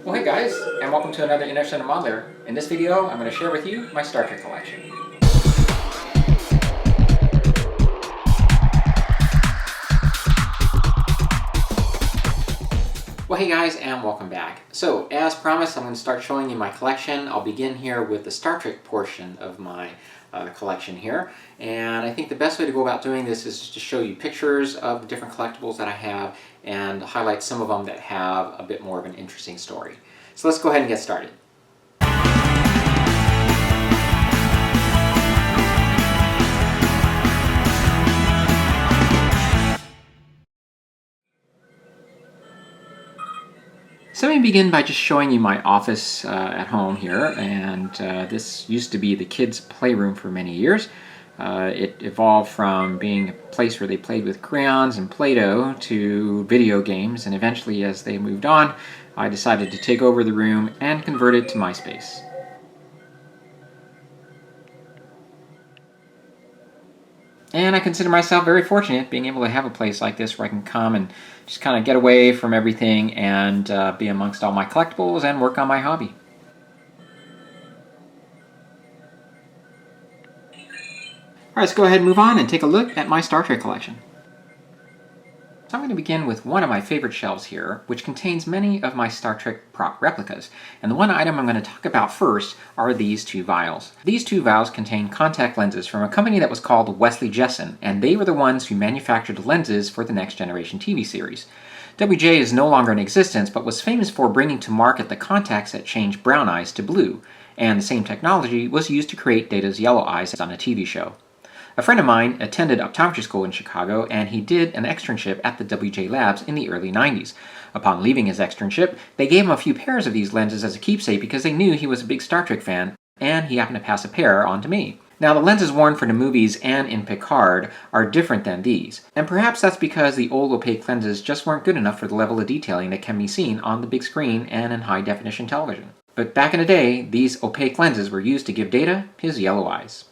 Well, hey guys, and welcome to another Interesting Modeler. In this video, I'm going to share with you my Star Trek collection. Well, hey guys, and welcome back. So, as promised, I'm going to start showing you my collection. I'll begin here with the Star Trek portion of my collection here. And I think the best way to go about doing this is to show you pictures of the different collectibles that I have and highlight some of them that have a bit more of an interesting story. So let's go ahead and get started. So let me begin by just showing you my office at home here, and this used to be the kids' playroom for many years. It evolved from being a place where they played with crayons and Play-Doh to video games, and eventually as they moved on, I decided to take over the room and convert it to my space. And I consider myself very fortunate being able to have a place like this where I can come and just kind of get away from everything and be amongst all my collectibles and work on my hobby. Alright, let's go ahead and move on and take a look at my Star Trek collection. So I'm going to begin with one of my favorite shelves here, which contains many of my Star Trek prop replicas. And the one item I'm going to talk about first are these two vials. These two vials contain contact lenses from a company that was called Wesley Jessen, and they were the ones who manufactured the lenses for the Next Generation TV series. WJ is no longer in existence, but was famous for bringing to market the contacts that changed brown eyes to blue, and the same technology was used to create Data's yellow eyes on a TV show. A friend of mine attended optometry school in Chicago, and he did an externship at the WJ Labs in the early 90s. Upon leaving his externship, they gave him a few pairs of these lenses as a keepsake because they knew he was a big Star Trek fan, and he happened to pass a pair on to me. Now, the lenses worn for the movies and in Picard are different than these, and perhaps that's because the old opaque lenses just weren't good enough for the level of detailing that can be seen on the big screen and in high-definition television. But back in the day, these opaque lenses were used to give Data his yellow eyes.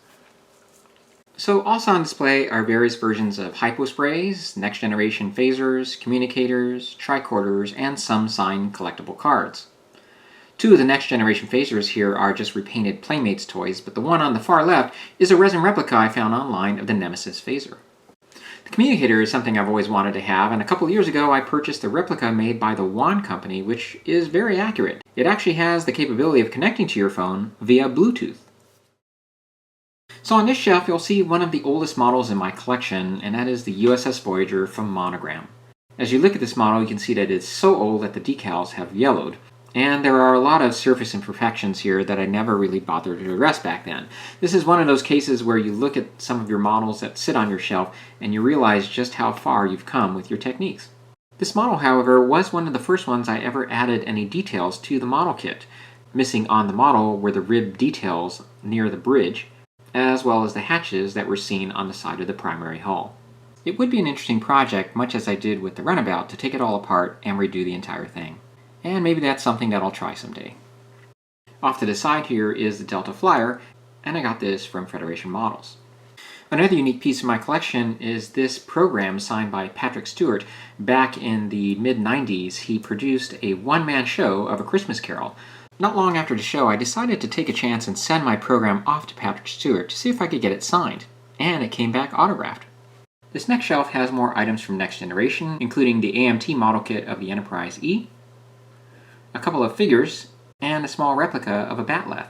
So also on display are various versions of hyposprays, next generation phasers, communicators, tricorders, and some signed collectible cards. Two of the next generation phasers here are just repainted Playmates toys, but the one on the far left is a resin replica I found online of the Nemesis phaser. The communicator is something I've always wanted to have, and a couple years ago I purchased the replica made by the Wand Company, which is very accurate. It actually has the capability of connecting to your phone via Bluetooth. So on this shelf you'll see one of the oldest models in my collection, and that is the USS Voyager from Monogram. As you look at this model, you can see that it's so old that the decals have yellowed, and there are a lot of surface imperfections here that I never really bothered to address back then. This is one of those cases where you look at some of your models that sit on your shelf and you realize just how far you've come with your techniques. This model, however, was one of the first ones I ever added any details to the model kit. Missing on the model were the rib details near the bridge, as well as the hatches that were seen on the side of the primary hull. It would be an interesting project, much as I did with the Runabout, to take it all apart and redo the entire thing. And maybe that's something that I'll try someday. Off to the side here is the Delta Flyer, and I got this from Federation Models. Another unique piece of my collection is this program signed by Patrick Stewart. Back in the mid-90s, he produced a one-man show of A Christmas Carol. Not long after the show, I decided to take a chance and send my program off to Patrick Stewart to see if I could get it signed, and it came back autographed. This next shelf has more items from Next Generation, including the AMT model kit of the Enterprise E, a couple of figures, and a small replica of a Batleth.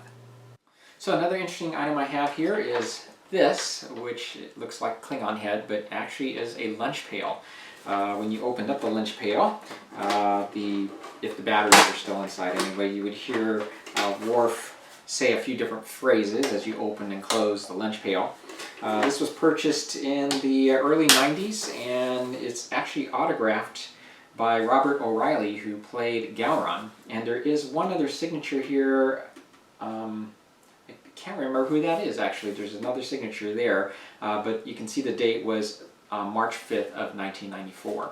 So another interesting item I have here is this, which looks like a Klingon head, but actually is a lunch pail. When you opened up the lunch pail, if the batteries are still inside anyway, you would hear Worf say a few different phrases as you open and close the lunch pail. This was purchased in the early 90s, and it's actually autographed by Robert O'Reilly, who played Gowron. And there is one other signature here. I can't remember who that is, actually. There's another signature there, but you can see the date was March 5th of 1994.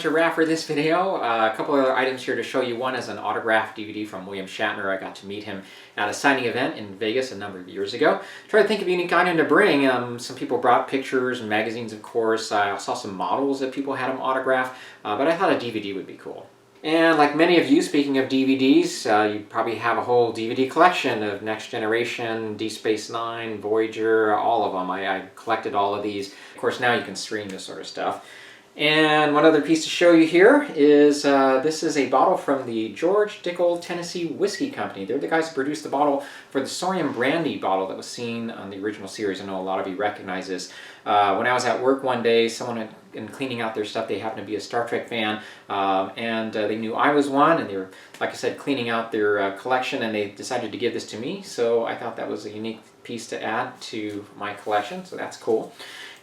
much a wrap for this video. A couple other items here to show you. One is an autographed DVD from William Shatner. I got to meet him at a signing event in Vegas a number of years ago. Try to think of a unique item to bring. Some people brought pictures and magazines, of course. I saw some models that people had them autographed, but I thought a DVD would be cool. And like many of you, speaking of DVDs, you probably have a whole DVD collection of Next Generation, Deep Space Nine, Voyager, all of them. I collected all of these. Of course, now you can stream this sort of stuff. And one other piece to show you here is this is a bottle from the George Dickel Tennessee Whiskey Company. They're the guys who produced the bottle for the Saurian Brandy bottle that was seen on the original series. I know a lot of you recognize this. When I was at work one day, someone had been cleaning out their stuff. They happened to be a Star Trek fan, and they knew I was one, and they were, like I said, cleaning out their collection, and they decided to give this to me. So I thought that was a unique piece to add to my collection, so that's cool.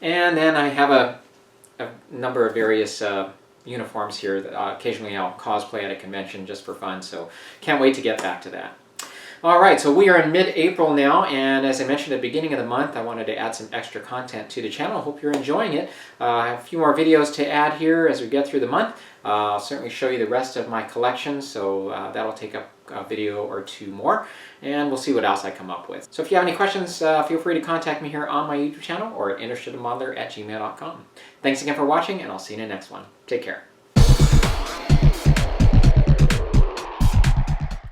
And then I have a number of various uniforms here that occasionally I'll cosplay at a convention just for fun, so can't wait to get back to that. Alright, so we are in mid-April now, and as I mentioned at the beginning of the month, I wanted to add some extra content to the channel. I hope you're enjoying it. I have a few more videos to add here as we get through the month. I'll certainly show you the rest of my collection, so that'll take up a video or two more, and we'll see what else I come up with. So if you have any questions, feel free to contact me here on my YouTube channel or at interestedinmodeler@gmail.com. Thanks again for watching, and I'll see you in the next one. Take care.